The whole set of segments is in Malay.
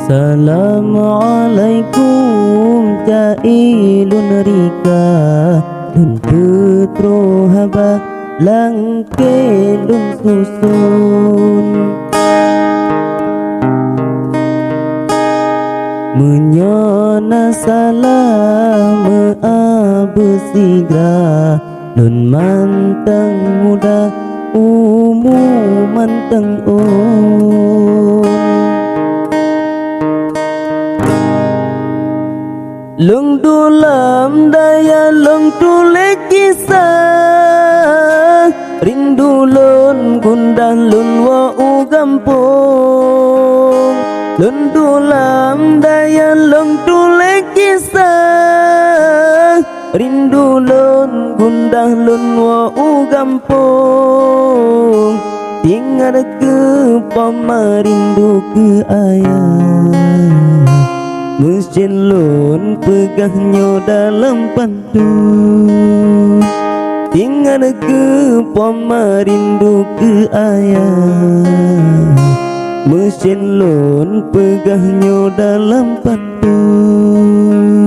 Assalamualaikum jailun rika lun putro haba langke lun susun menyona salah meabu sigra lun manteng muda manteng lung dulam daya lung tulis kisah rindu lun gundan lun wa gampung lun dulam daya lung tulis kisah rindu lun gundan lun wa gampung tinggal ke pamarindu ke ayah mesin lun pegahnya dalam pantun tinggal ke pamarindu ke ayah mesin lun pegahnya dalam pantun.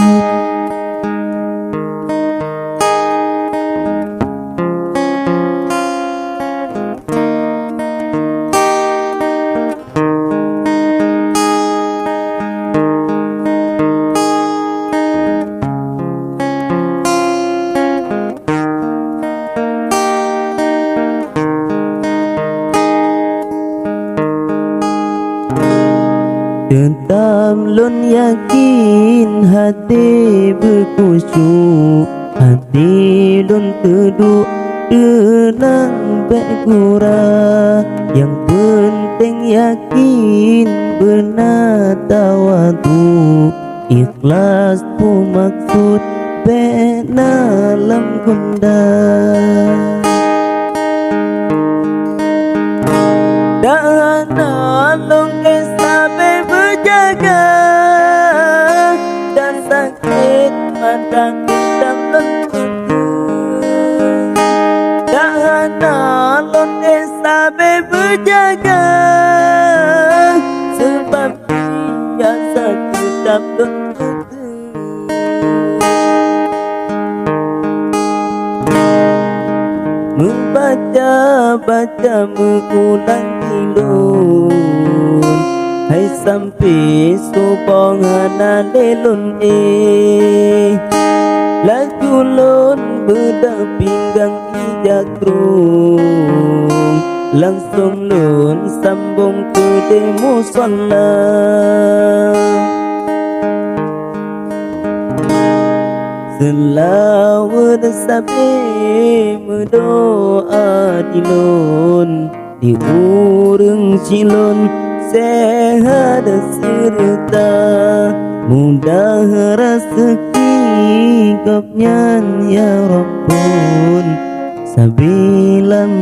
Tetap lun yakin hati berkusyuk hati lun teduh tenang bergurau yang penting yakin benar tawadu ikhlas pu maksud benar lam gundah dana long kesabe berjaga dan sakit madang dan lentutu dana long kesabe berjaga sebab dia sakit dan lentutu membaca mengulang kilun hai sampai subhana lelun lagu lun bedah pinggang ijakrung langsung lun sambung ke demo salam selawat sabi mendoa dilun di urung silun sehat serta mudah rezeki kopnyan ya Rabbun sabilam